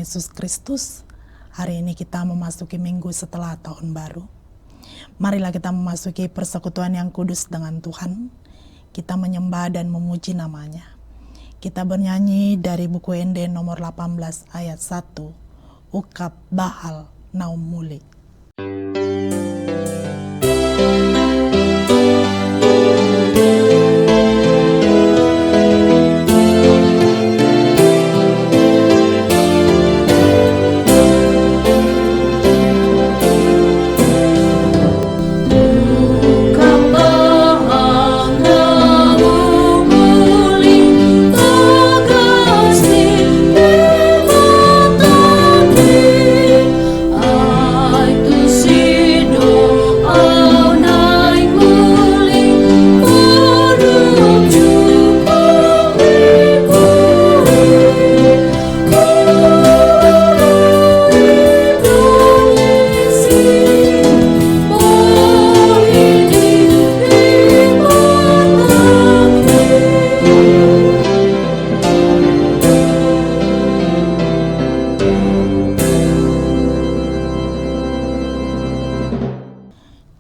Yesus Kristus. Hari ini kita memasuki minggu setelah tahun baru. Marilah kita memasuki persekutuan yang kudus dengan Tuhan. Kita menyembah dan memuji namanya. Kita bernyanyi dari buku Ende nomor 18 ayat 1. Ukap Bahal Naum Muli.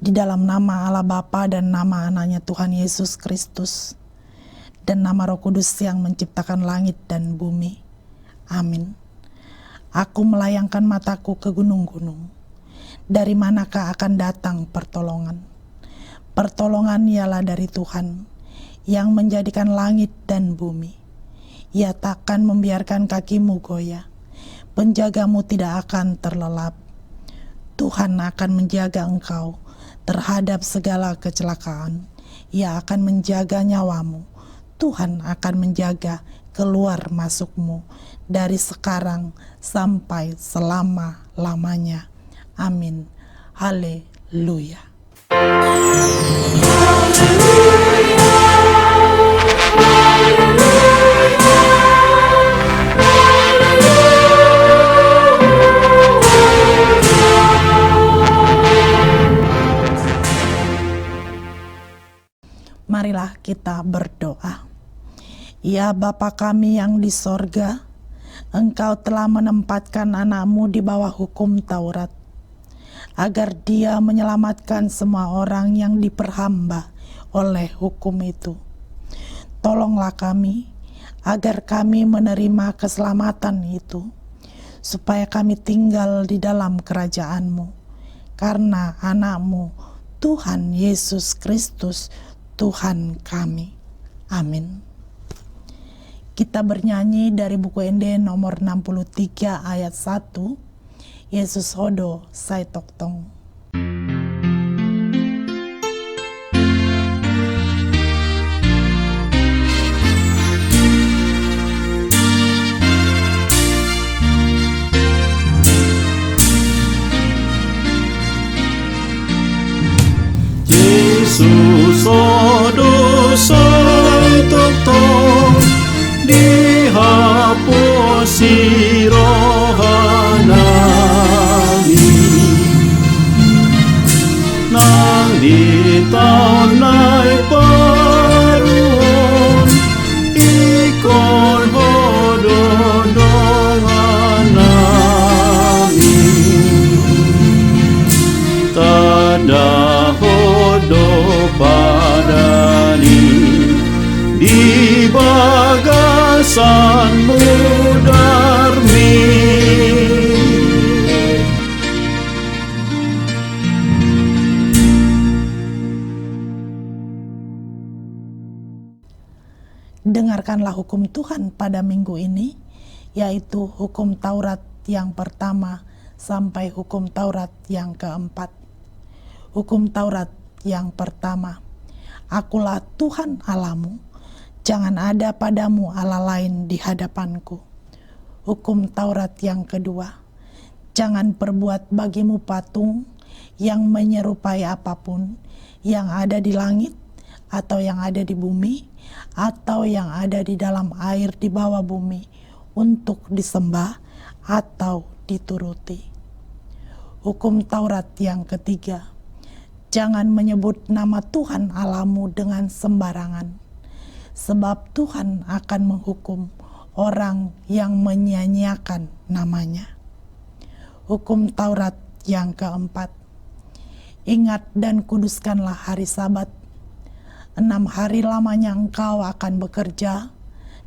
Di dalam nama Allah Bapa dan nama anaknya Tuhan Yesus Kristus dan nama Roh Kudus yang menciptakan langit dan bumi. Amin. Aku melayangkan mataku ke gunung-gunung. Dari manakah akan datang pertolongan? Pertolongan ialah dari Tuhan yang menjadikan langit dan bumi. Ia takkan membiarkan kakimu goyah. Penjagamu tidak akan terlelap. Tuhan akan menjaga engkau terhadap segala kecelakaan. Ia akan menjaga nyawamu. Tuhan akan menjaga keluar masukmu dari sekarang sampai selama-lamanya. Amin. Haleluya. Marilah kita berdoa. Ya Bapa kami yang di sorga, Engkau telah menempatkan anak-Mu di bawah hukum Taurat, agar Dia menyelamatkan semua orang yang diperhamba oleh hukum itu. Tolonglah kami, agar kami menerima keselamatan itu, supaya kami tinggal di dalam kerajaan-Mu, karena anak-Mu, Tuhan Yesus Kristus, Tuhan kami. Amin. Kita bernyanyi dari buku Ende nomor 63 ayat 1. Yesus Hodo Sai Tok Tong. Yesus Hodo Sai Tok Tong, dihapusi rohanami nang di taon nai paruon ikon hodo donganami tada hodo padani di bagasanmu darmi. Dengarkanlah hukum Tuhan pada minggu ini, yaitu hukum Taurat yang pertama sampai hukum Taurat yang keempat. Hukum Taurat yang pertama. Akulah Tuhan Allahmu, jangan ada padamu Allah lain di hadapanku. Hukum Taurat yang kedua. Jangan perbuat bagimu patung yang menyerupai apapun yang ada di langit, atau yang ada di bumi, atau yang ada di dalam air di bawah bumi, untuk disembah atau dituruti. Hukum Taurat yang ketiga. Jangan menyebut nama Tuhan Allahmu dengan sembarangan, sebab Tuhan akan menghukum orang yang menyia-nyiakan namanya. Hukum Taurat yang keempat. Ingat dan kuduskanlah hari Sabat. 6 hari lamanya engkau akan bekerja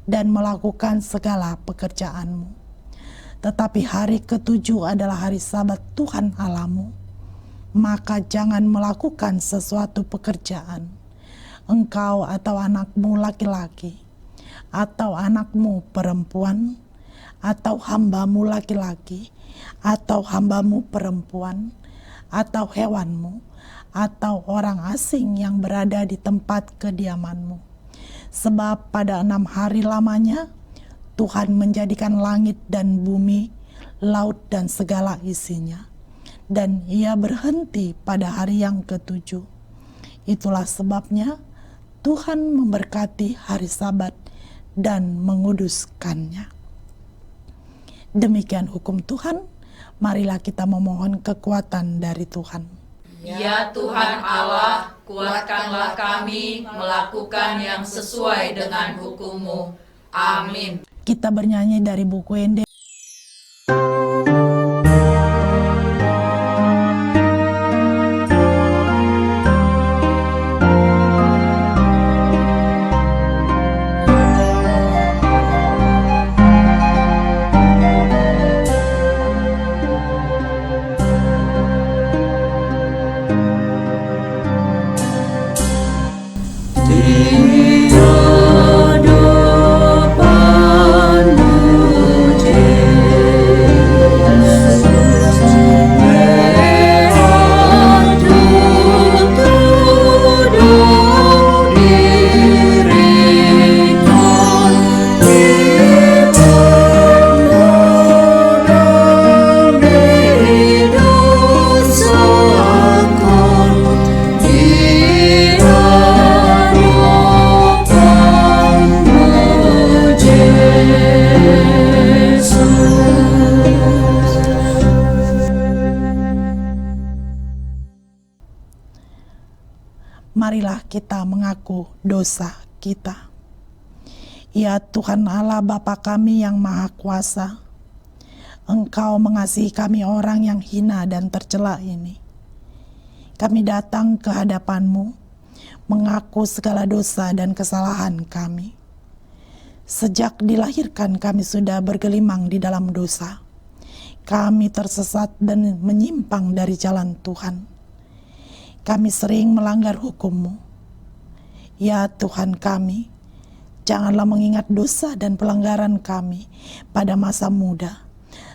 dan melakukan segala pekerjaanmu. Tetapi hari ke-7 adalah hari Sabat Tuhan Allahmu. Maka jangan melakukan sesuatu pekerjaan, engkau atau anakmu laki-laki, atau anakmu perempuan, atau hambamu laki-laki, atau hambamu perempuan, atau hewanmu, atau orang asing yang berada di tempat kediamanmu. Sebab pada 6 hari lamanya Tuhan menjadikan langit dan bumi, laut dan segala isinya, dan ia berhenti pada hari yang ke-7. Itulah sebabnya Tuhan memberkati hari Sabat dan menguduskannya. Demikian hukum Tuhan. Marilah kita memohon kekuatan dari Tuhan. Ya Tuhan Allah, kuatkanlah kami melakukan yang sesuai dengan hukum-Mu. Amin. Kita bernyanyi dari buku Ende. Marilah kita mengaku dosa kita. Ya Tuhan Allah Bapa kami yang Maha Kuasa, Engkau mengasihi kami orang yang hina dan tercela ini. Kami datang ke hadapan-Mu, mengaku segala dosa dan kesalahan kami. Sejak dilahirkan kami sudah bergelimang di dalam dosa. Kami tersesat dan menyimpang dari jalan Tuhan. Kami sering melanggar hukum-Mu. Ya Tuhan kami, janganlah mengingat dosa dan pelanggaran kami pada masa muda,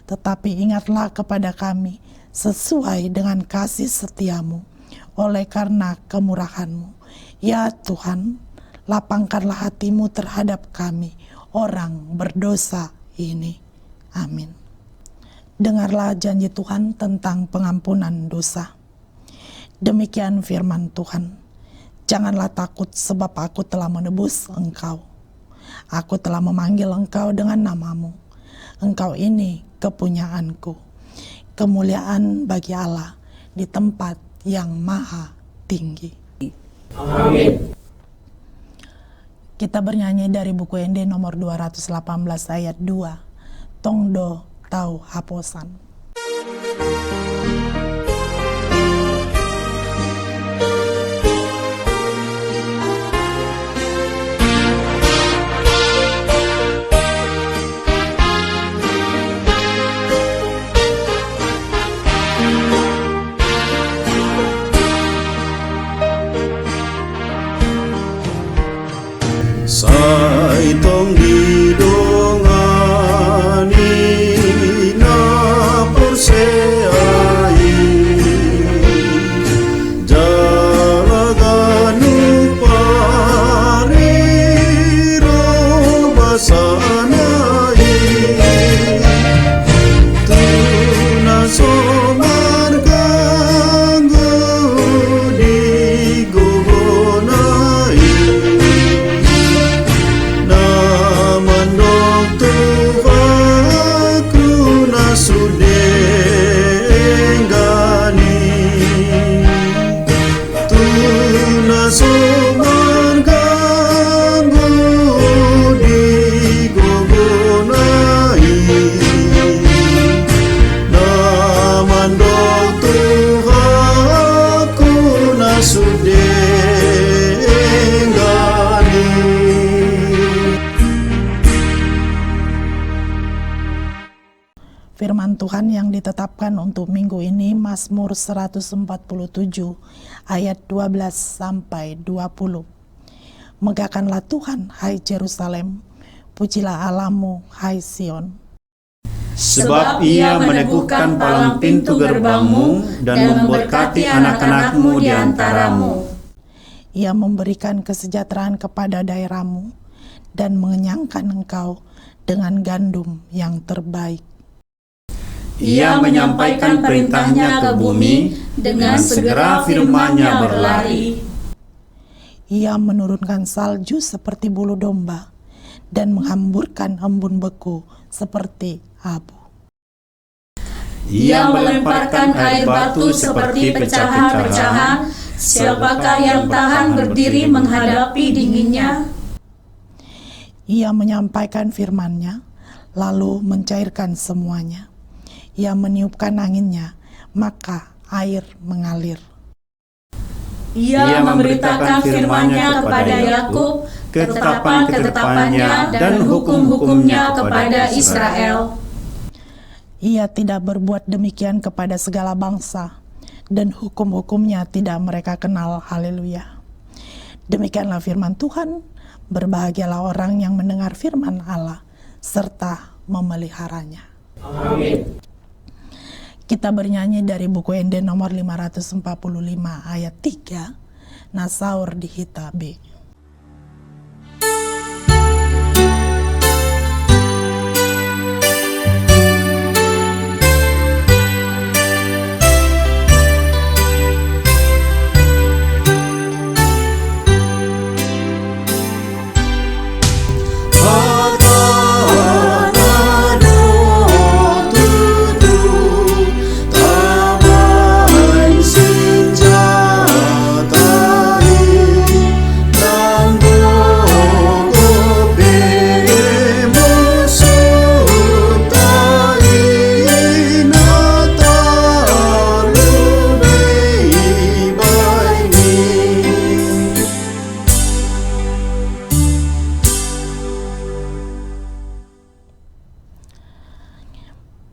tetapi ingatlah kepada kami sesuai dengan kasih setia-Mu oleh karena kemurahan-Mu. Ya Tuhan, lapangkanlah hati-Mu terhadap kami, orang berdosa ini. Amin. Dengarlah janji Tuhan tentang pengampunan dosa. Demikian firman Tuhan. Janganlah takut sebab aku telah menebus engkau. Aku telah memanggil engkau dengan namamu. Engkau ini kepunyaanku. Kemuliaan bagi Allah di tempat yang maha tinggi. Amin. Kita bernyanyi dari buku Ende nomor 218 ayat 2. Tongdo tau haposan. Saitong didongani na porseai jalaganu pariro basanai tuna somar ganggu digogonai Suman ganggu di gogo Firman Tuhan yang ditetapkan untuk minggu ini Mazmur 147 ayat 12 sampai 20. Megahkanlah Tuhan, hai Yerusalem, pujilah Allahmu, hai Sion. Sebab ia meneguhkan palang pintu gerbangmu dan memberkati anak-anakmu di antaramu. Ia memberikan kesejahteraan kepada daerahmu dan mengenyangkan engkau dengan gandum yang terbaik. Ia menyampaikan perintahnya ke bumi, dengan segera firman-Nya berlari. Ia menurunkan salju seperti bulu domba dan menghamburkan embun beku seperti abu. Ia melemparkan air batu seperti pecahan-pecahan. Siapakah yang tahan berdiri menghadapi dinginnya? Ia menyampaikan firman-Nya, lalu mencairkan semuanya. Ia meniupkan anginnya, maka air mengalir. Ia memberitakan firman-Nya kepada Yakub, ketetapan-ketetapannya dan hukum-hukumnya kepada Israel. Ia tidak berbuat demikian kepada segala bangsa, dan hukum-hukumnya tidak mereka kenal. Haleluya. Demikianlah firman Tuhan. Berbahagialah orang yang mendengar firman Allah, serta memeliharanya. Amin. Kita bernyanyi dari buku ND nomor 545 ayat 3, Nasaur di Hita B.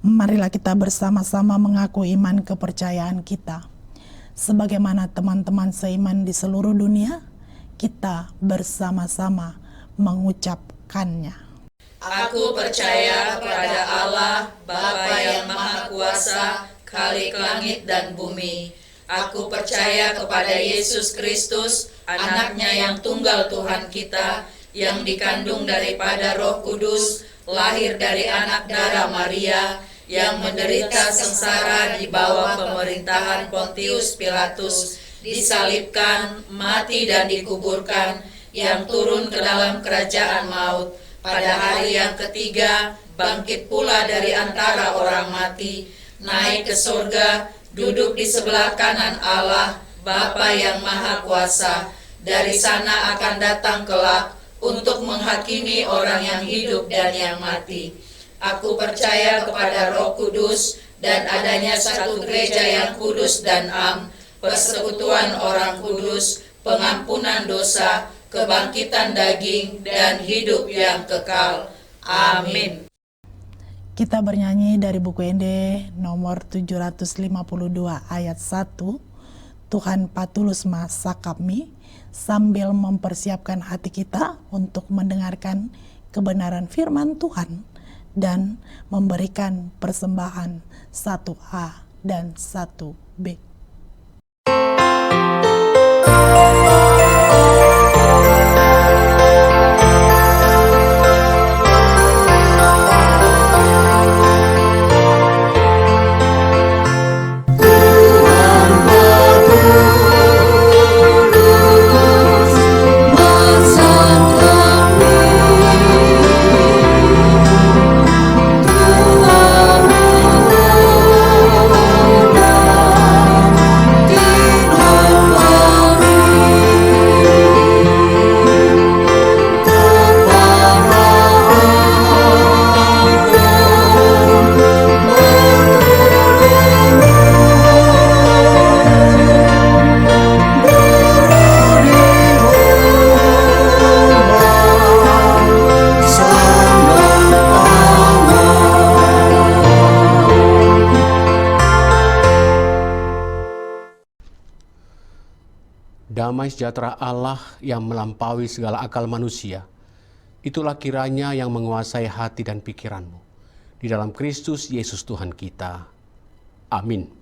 Marilah kita bersama-sama mengaku iman kepercayaan kita. Sebagaimana teman-teman seiman di seluruh dunia, kita bersama-sama mengucapkannya. Aku percaya kepada Allah, Bapa yang Maha Kuasa, Khalik langit dan bumi. Aku percaya kepada Yesus Kristus, Anak-Nya yang tunggal Tuhan kita, yang dikandung daripada Roh Kudus, lahir dari anak darah Maria, yang menderita sengsara di bawah pemerintahan Pontius Pilatus, disalibkan, mati dan dikuburkan, yang turun ke dalam kerajaan maut, pada hari yang ketiga bangkit pula dari antara orang mati, naik ke surga, duduk di sebelah kanan Allah, Bapa yang Maha Kuasa. Dari sana akan datang kelak untuk menghakimi orang yang hidup dan yang mati. Aku percaya kepada Roh Kudus dan adanya satu gereja yang kudus dan am, persekutuan orang kudus, pengampunan dosa, kebangkitan daging, dan hidup yang kekal. Amin. Kita bernyanyi dari buku ND nomor 752 ayat 1, Tuhan patulus masa kami, sambil mempersiapkan hati kita untuk mendengarkan kebenaran firman Tuhan dan memberikan persembahan 1A dan 1B. damai sejahtera Allah yang melampaui segala akal manusia, itulah kiranya yang menguasai hati dan pikiranmu. Di dalam Kristus Yesus Tuhan kita. Amin.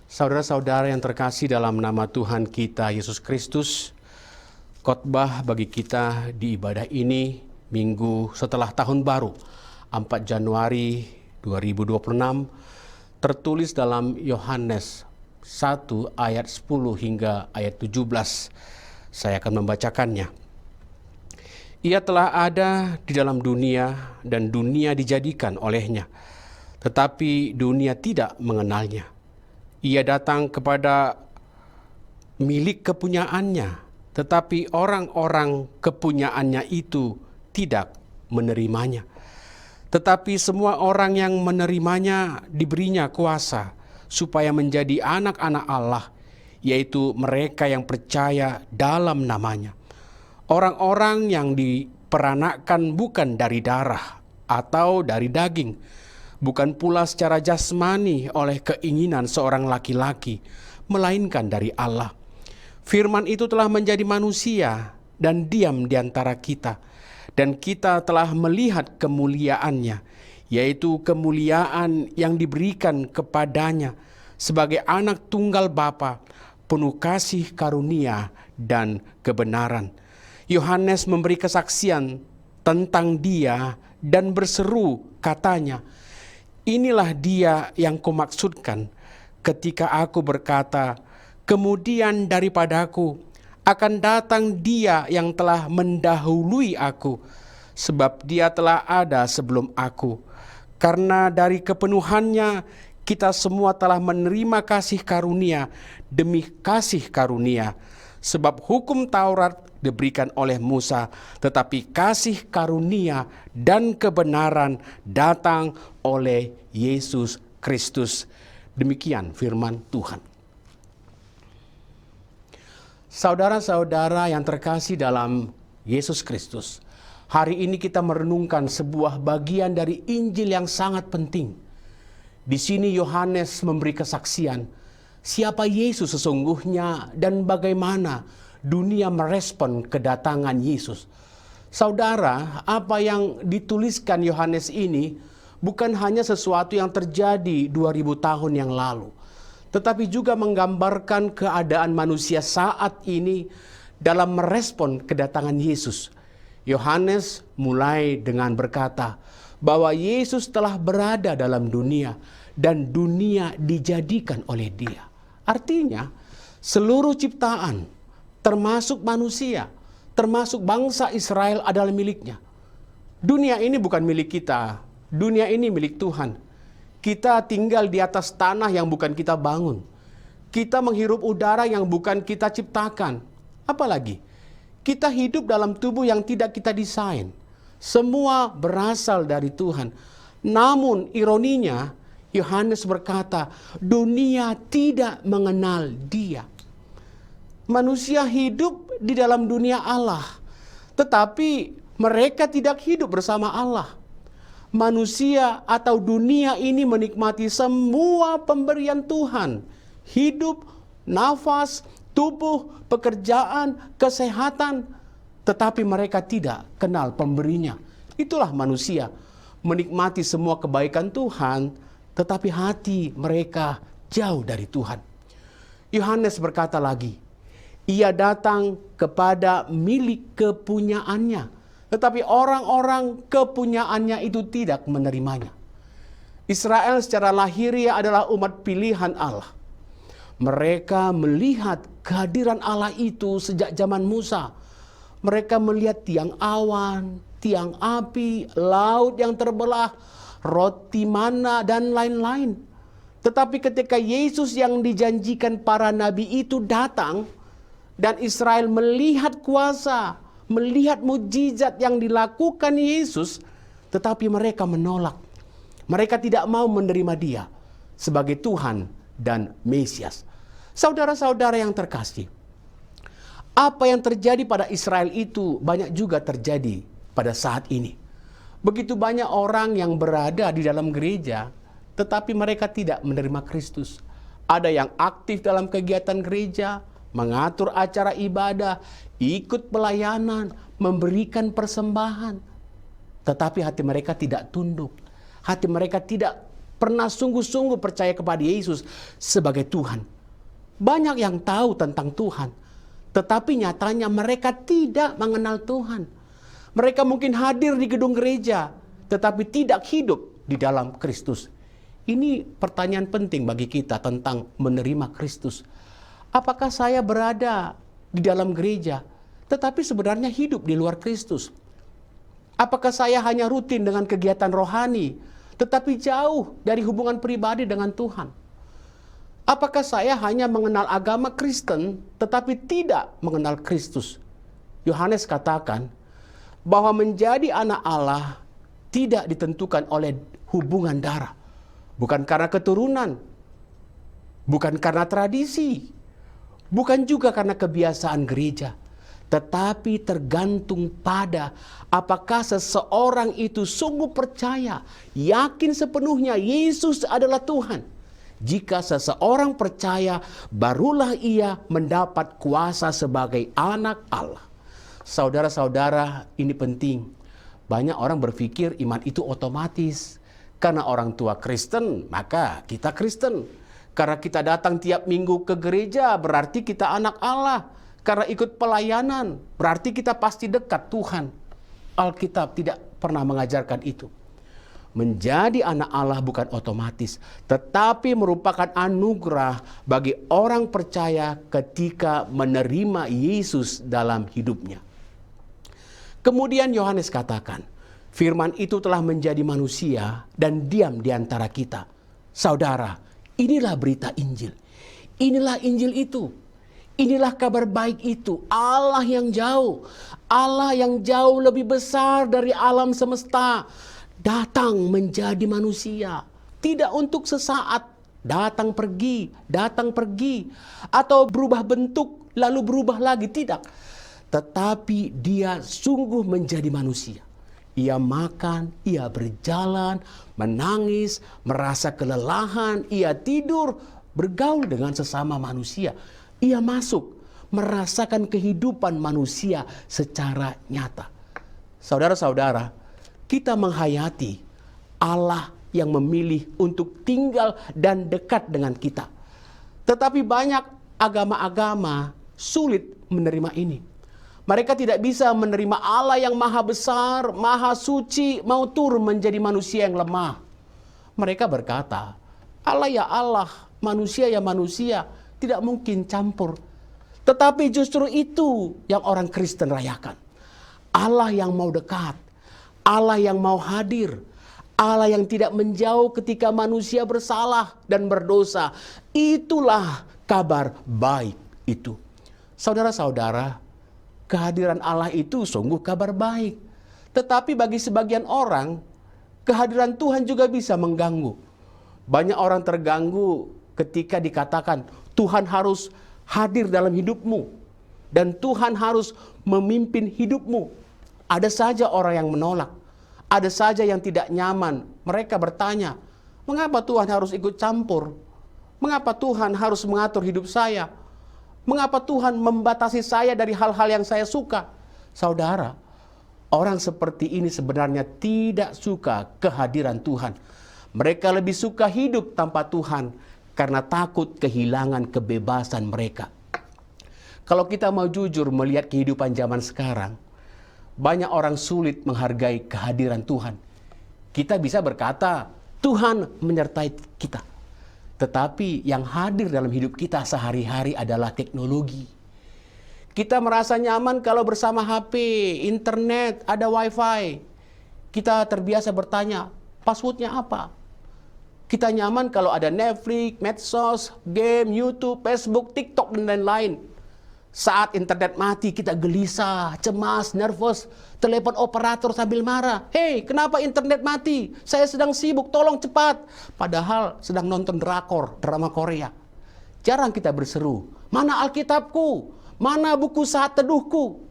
Saudara-saudara yang terkasih dalam nama Tuhan kita Yesus Kristus, khotbah bagi kita di ibadah ini minggu setelah tahun baru 4 Januari 2026 tertulis dalam Yohanes 1 ayat 10 hingga ayat 17. Saya akan membacakannya. Ia telah ada di dalam dunia dan dunia dijadikan olehnya, tetapi dunia tidak mengenalnya. Ia datang kepada milik kepunyaannya, tetapi orang-orang kepunyaannya itu tidak menerimanya. Tetapi semua orang yang menerimanya diberinya kuasa supaya menjadi anak-anak Allah, yaitu mereka yang percaya dalam namanya. Orang-orang yang diperanakkan bukan dari darah atau dari daging, bukan pula secara jasmani oleh keinginan seorang laki-laki, melainkan dari Allah. Firman itu telah menjadi manusia dan diam di antara kita. Dan kita telah melihat kemuliaannya, yaitu kemuliaan yang diberikan kepadanya sebagai anak tunggal Bapa, penuh kasih karunia dan kebenaran. Yohanes memberi kesaksian tentang dia dan berseru, katanya, "Inilah dia yang kumaksudkan ketika aku berkata, kemudian daripadaku akan datang dia yang telah mendahului aku, sebab dia telah ada sebelum aku. Karena dari kepenuhannya kita semua telah menerima kasih karunia demi kasih karunia. Sebab hukum Taurat diberikan oleh Musa, tetapi kasih karunia dan kebenaran datang oleh Yesus Kristus." Demikian firman Tuhan. Saudara-saudara yang terkasih dalam Yesus Kristus, hari ini kita merenungkan sebuah bagian dari Injil yang sangat penting. Di sini Yohanes memberi kesaksian siapa Yesus sesungguhnya dan bagaimana dunia merespon kedatangan Yesus. Saudara, apa yang dituliskan Yohanes ini bukan hanya sesuatu yang terjadi 2000 tahun yang lalu, tetapi juga menggambarkan keadaan manusia saat ini dalam merespon kedatangan Yesus. Yohanes mulai dengan berkata bahwa Yesus telah berada dalam dunia dan dunia dijadikan oleh Dia. Artinya, seluruh ciptaan, termasuk manusia, termasuk bangsa Israel adalah miliknya. Dunia ini bukan milik kita, dunia ini milik Tuhan. Kita tinggal di atas tanah yang bukan kita bangun. Kita menghirup udara yang bukan kita ciptakan. Apalagi, kita hidup dalam tubuh yang tidak kita desain. Semua berasal dari Tuhan. Namun ironinya, Yohanes berkata, dunia tidak mengenal Dia. Manusia hidup di dalam dunia Allah, tetapi mereka tidak hidup bersama Allah. Manusia atau dunia ini menikmati semua pemberian Tuhan. Hidup, nafas, tubuh, pekerjaan, kesehatan. Tetapi mereka tidak kenal pemberinya. Itulah manusia. Menikmati semua kebaikan Tuhan, tetapi hati mereka jauh dari Tuhan. Yohanes berkata lagi, ia datang kepada milik kepunyaannya, tetapi orang-orang kepunyaannya itu tidak menerimanya. Israel secara lahiriah adalah umat pilihan Allah. Mereka melihat kehadiran Allah itu sejak zaman Musa. Mereka melihat tiang awan, tiang api, laut yang terbelah, roti mana, dan lain-lain. Tetapi ketika Yesus yang dijanjikan para nabi itu datang, dan Israel melihat kuasa, melihat mujizat yang dilakukan Yesus, tetapi mereka menolak. Mereka tidak mau menerima Dia sebagai Tuhan dan Mesias. Saudara-saudara yang terkasih, apa yang terjadi pada Israel itu banyak juga terjadi pada saat ini. Begitu banyak orang yang berada di dalam gereja, tetapi mereka tidak menerima Kristus. Ada yang aktif dalam kegiatan gereja, mengatur acara ibadah, ikut pelayanan, memberikan persembahan. Tetapi hati mereka tidak tunduk. Hati mereka tidak pernah sungguh-sungguh percaya kepada Yesus sebagai Tuhan. Banyak yang tahu tentang Tuhan, tetapi nyatanya mereka tidak mengenal Tuhan. Mereka mungkin hadir di gedung gereja, tetapi tidak hidup di dalam Kristus. Ini pertanyaan penting bagi kita tentang menerima Kristus. Apakah saya berada di dalam gereja, tetapi sebenarnya hidup di luar Kristus? Apakah saya hanya rutin dengan kegiatan rohani, tetapi jauh dari hubungan pribadi dengan Tuhan? Apakah saya hanya mengenal agama Kristen, tetapi tidak mengenal Kristus? Yohanes katakan bahwa menjadi anak Allah tidak ditentukan oleh hubungan darah. Bukan karena keturunan, bukan karena tradisi, bukan juga karena kebiasaan gereja, tetapi tergantung pada apakah seseorang itu sungguh percaya, yakin sepenuhnya Yesus adalah Tuhan. Jika seseorang percaya, barulah ia mendapat kuasa sebagai anak Allah. Saudara-saudara, ini penting. Banyak orang berpikir iman itu otomatis. Karena orang tua Kristen, maka kita Kristen. Karena kita datang tiap minggu ke gereja, berarti kita anak Allah. Karena ikut pelayanan, berarti kita pasti dekat Tuhan. Alkitab tidak pernah mengajarkan itu. Menjadi anak Allah bukan otomatis, tetapi merupakan anugerah bagi orang percaya ketika menerima Yesus dalam hidupnya. Kemudian Yohanes katakan, firman itu telah menjadi manusia dan diam di antara kita. Saudara, inilah berita Injil. Inilah Injil itu. Inilah kabar baik itu. Allah yang jauh. Allah yang jauh lebih besar dari alam semesta. Datang menjadi manusia. Tidak untuk sesaat. Datang pergi. Atau berubah bentuk lalu berubah lagi. Tidak. Tetapi dia sungguh menjadi manusia. Ia makan, ia berjalan, menangis, merasa kelelahan, ia tidur, bergaul dengan sesama manusia. Ia masuk, merasakan kehidupan manusia secara nyata. Saudara-saudara, kita menghayati Allah yang memilih untuk tinggal dan dekat dengan kita. Tetapi banyak agama-agama sulit menerima ini. Mereka tidak bisa menerima Allah yang maha besar, maha suci, mau turun menjadi manusia yang lemah. Mereka berkata, Allah ya Allah, manusia ya manusia, tidak mungkin campur. Tetapi justru itu yang orang Kristen rayakan. Allah yang mau dekat, Allah yang mau hadir, Allah yang tidak menjauh ketika manusia bersalah dan berdosa. Itulah kabar baik itu. Saudara-saudara, kehadiran Allah itu sungguh kabar baik. Tetapi bagi sebagian orang, kehadiran Tuhan juga bisa mengganggu. Banyak orang terganggu ketika dikatakan Tuhan harus hadir dalam hidupmu. Dan Tuhan harus memimpin hidupmu. Ada saja orang yang menolak. Ada saja yang tidak nyaman. Mereka bertanya, mengapa Tuhan harus ikut campur? Mengapa Tuhan harus mengatur hidup saya? Mengapa Tuhan membatasi saya dari hal-hal yang saya suka? Saudara, orang seperti ini sebenarnya tidak suka kehadiran Tuhan. Mereka lebih suka hidup tanpa Tuhan karena takut kehilangan kebebasan mereka. Kalau kita mau jujur melihat kehidupan zaman sekarang, banyak orang sulit menghargai kehadiran Tuhan. Kita bisa berkata, Tuhan menyertai kita. Tetapi yang hadir dalam hidup kita sehari-hari adalah teknologi. Kita merasa nyaman kalau bersama HP, internet, ada wifi. Kita terbiasa bertanya, passwordnya apa? Kita nyaman kalau ada Netflix, medsos, game, YouTube, Facebook, TikTok, dan lain-lain. Saat internet mati kita gelisah, cemas, nervous, telepon operator sambil marah. Hei, kenapa internet mati? Saya sedang sibuk, tolong cepat. Padahal sedang nonton drakor, drama Korea. Jarang kita berseru, mana Alkitabku? Mana buku saat teduhku?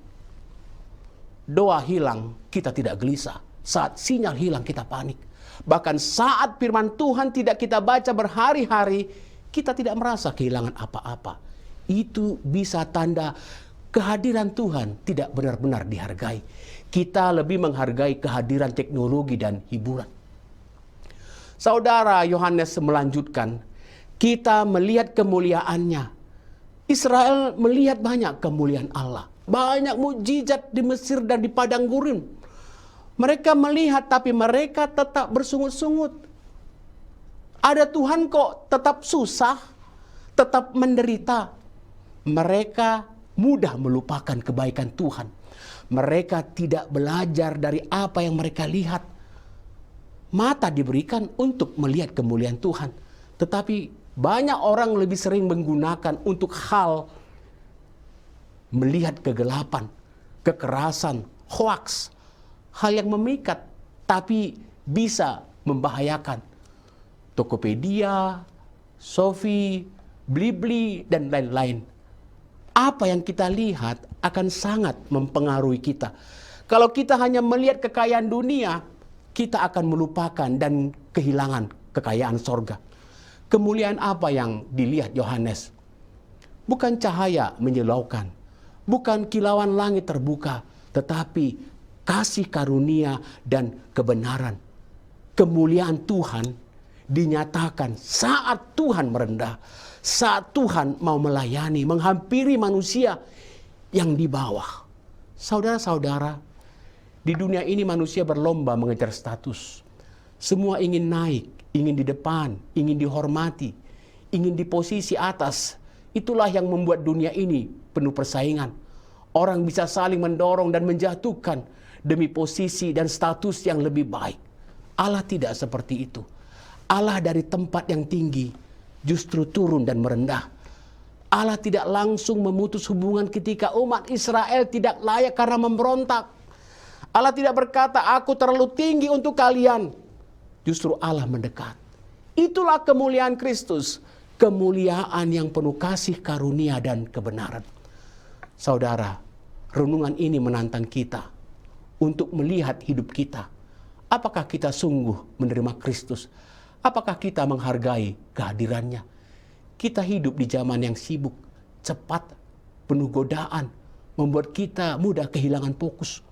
Doa hilang, kita tidak gelisah. Saat sinyal hilang, kita panik. Bahkan saat firman Tuhan tidak kita baca berhari-hari, kita tidak merasa kehilangan apa-apa. itu bisa tanda kehadiran Tuhan tidak benar-benar dihargai. Kita lebih menghargai kehadiran teknologi dan hiburan. Saudara, Yohanes melanjutkan, kita melihat kemuliaannya. Israel melihat banyak kemuliaan Allah. Banyak mukjizat di Mesir dan di padang gurun. Mereka melihat tapi mereka tetap bersungut-sungut. Ada Tuhan kok tetap susah, tetap menderita. Mereka mudah melupakan kebaikan Tuhan. Mereka tidak belajar dari apa yang mereka lihat. Mata diberikan untuk melihat kemuliaan Tuhan. Tetapi banyak orang lebih sering menggunakan untuk hal melihat kegelapan, kekerasan, hoaks. Hal yang memikat tapi bisa membahayakan. Tokopedia, Shopee, Blibli, dan lain-lain. Apa yang kita lihat akan sangat mempengaruhi kita. Kalau kita hanya melihat kekayaan dunia, kita akan melupakan dan kehilangan kekayaan sorga. Kemuliaan apa yang dilihat Yohanes? Bukan cahaya menyilaukan, bukan kilauan langit terbuka, tetapi kasih karunia dan kebenaran. Kemuliaan Tuhan dinyatakan saat Tuhan merendah, saat Tuhan mau melayani, menghampiri manusia yang di bawah. Saudara-saudara, di dunia ini manusia berlomba mengejar status. Semua ingin naik, ingin di depan, ingin dihormati, ingin di posisi atas. Itulah yang membuat dunia ini penuh persaingan. Orang bisa saling mendorong dan menjatuhkan demi posisi dan status yang lebih baik. Allah tidak seperti itu. Allah dari tempat yang tinggi justru turun dan merendah. Allah tidak langsung memutus hubungan ketika umat Israel tidak layak karena memberontak. Allah tidak berkata, aku terlalu tinggi untuk kalian. Justru Allah mendekat. Itulah kemuliaan Kristus. Kemuliaan yang penuh kasih karunia dan kebenaran. Saudara, renungan ini menantang kita untuk melihat hidup kita. Apakah kita sungguh menerima Kristus? Apakah kita menghargai kehadirannya? Kita hidup di zaman yang sibuk, cepat, penuh godaan, membuat kita mudah kehilangan fokus.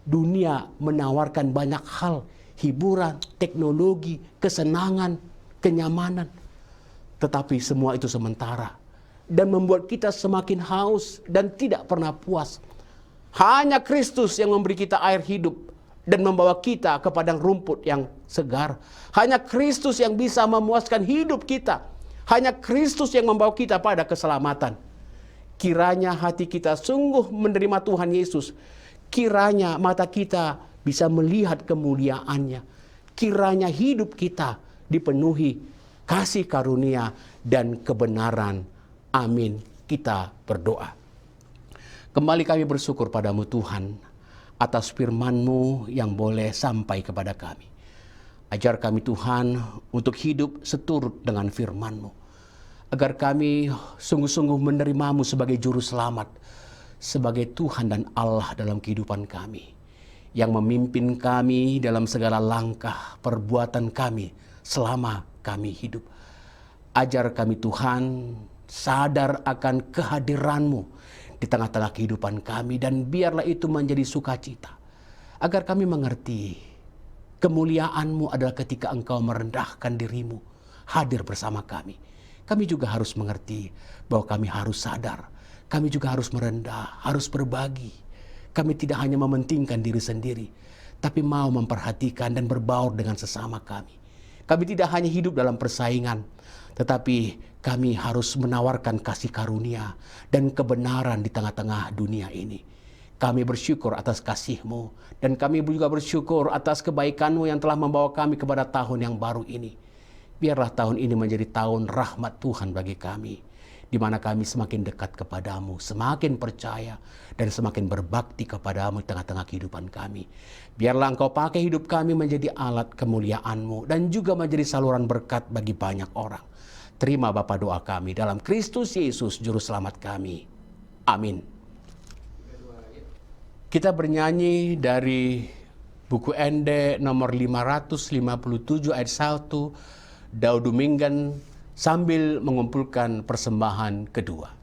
Dunia menawarkan banyak hal, hiburan, teknologi, kesenangan, kenyamanan. Tetapi semua itu sementara dan membuat kita semakin haus dan tidak pernah puas. Hanya Kristus yang memberi kita air hidup dan membawa kita ke padang rumput yang segar. Hanya Kristus yang bisa memuaskan hidup kita. Hanya Kristus yang membawa kita pada keselamatan. Kiranya hati kita sungguh menerima Tuhan Yesus. Kiranya mata kita bisa melihat kemuliaannya. Kiranya hidup kita dipenuhi kasih karunia dan kebenaran. Amin. Kita berdoa. Kembali kami bersyukur padamu Tuhan, atas firman-Mu yang boleh sampai kepada kami. Ajar kami Tuhan untuk hidup seturut dengan firman-Mu. Agar kami sungguh-sungguh menerimamu sebagai juru selamat, sebagai Tuhan dan Allah dalam kehidupan kami. Yang memimpin kami dalam segala langkah perbuatan kami selama kami hidup. Ajar kami Tuhan sadar akan kehadiran-Mu di tengah-tengah kehidupan kami, dan biarlah itu menjadi sukacita. Agar kami mengerti kemuliaan-Mu adalah ketika Engkau merendahkan diri-Mu, hadir bersama kami. Kami juga harus mengerti bahwa kami harus sadar, kami juga harus merendah, harus berbagi. Kami tidak hanya mementingkan diri sendiri, tapi mau memperhatikan dan berbaur dengan sesama kami. Kami tidak hanya hidup dalam persaingan, tetapi kami harus menawarkan kasih karunia dan kebenaran di tengah-tengah dunia ini. Kami bersyukur atas kasih-Mu, dan kami juga bersyukur atas kebaikan-Mu yang telah membawa kami kepada tahun yang baru ini. Biarlah tahun ini menjadi tahun rahmat Tuhan bagi kami, di mana kami semakin dekat kepadamu, semakin percaya, dan semakin berbakti kepadamu di tengah-tengah kehidupan kami. Biarlah Engkau pakai hidup kami menjadi alat kemuliaan-Mu, dan juga menjadi saluran berkat bagi banyak orang. Terima Bapa doa kami dalam Kristus Yesus Juru Selamat kami. Amin. Kita bernyanyi dari buku Ende nomor 557 ayat 1, Daudu Minggan, sambil mengumpulkan persembahan kedua.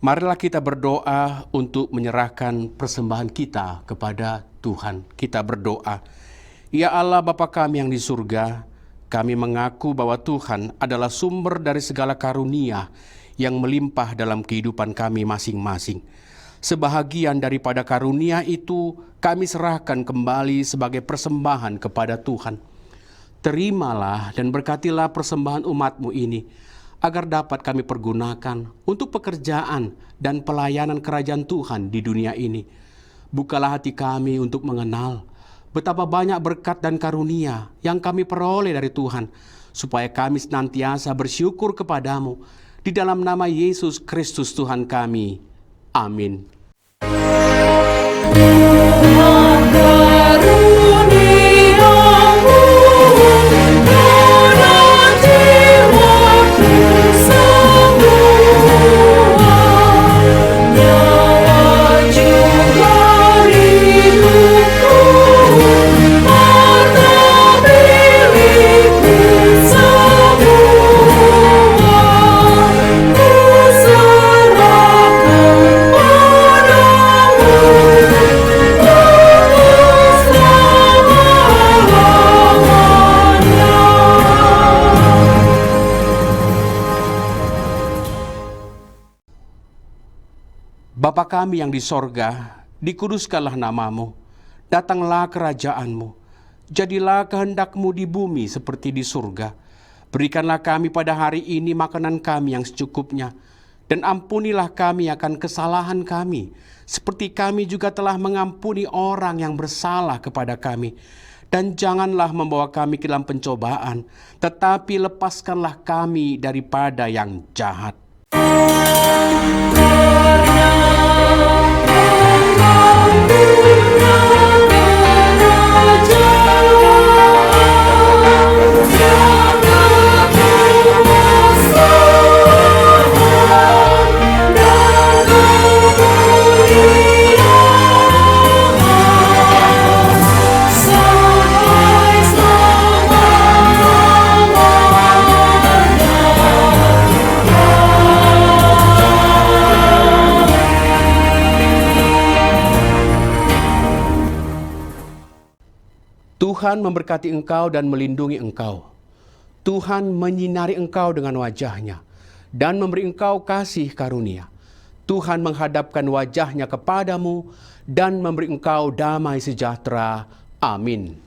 Marilah kita berdoa untuk menyerahkan persembahan kita kepada Tuhan. Kita berdoa, Ya Allah Bapa kami yang di surga, kami mengaku bahwa Tuhan adalah sumber dari segala karunia yang melimpah dalam kehidupan kami masing-masing. Sebahagian daripada karunia itu kami serahkan kembali sebagai persembahan kepada Tuhan. Terimalah dan berkatilah persembahan umat-Mu ini, agar dapat kami pergunakan untuk pekerjaan dan pelayanan kerajaan Tuhan di dunia ini. Bukalah hati kami untuk mengenal betapa banyak berkat dan karunia yang kami peroleh dari Tuhan, supaya kami senantiasa bersyukur kepadamu. Di dalam nama Yesus Kristus Tuhan kami. Amin. Bapa kami yang di sorga, dikuduskanlah namamu, datanglah kerajaanmu, jadilah kehendak-Mu di bumi seperti di surga. Berikanlah kami pada hari ini makanan kami yang secukupnya, dan ampunilah kami akan kesalahan kami, seperti kami juga telah mengampuni orang yang bersalah kepada kami. Dan janganlah membawa kami ke dalam pencobaan, tetapi lepaskanlah kami daripada yang jahat. Tuhan memberkati engkau dan melindungi engkau. Tuhan menyinari engkau dengan wajah-Nya dan memberi engkau kasih karunia. Tuhan menghadapkan wajah-Nya kepadamu dan memberi engkau damai sejahtera. Amin.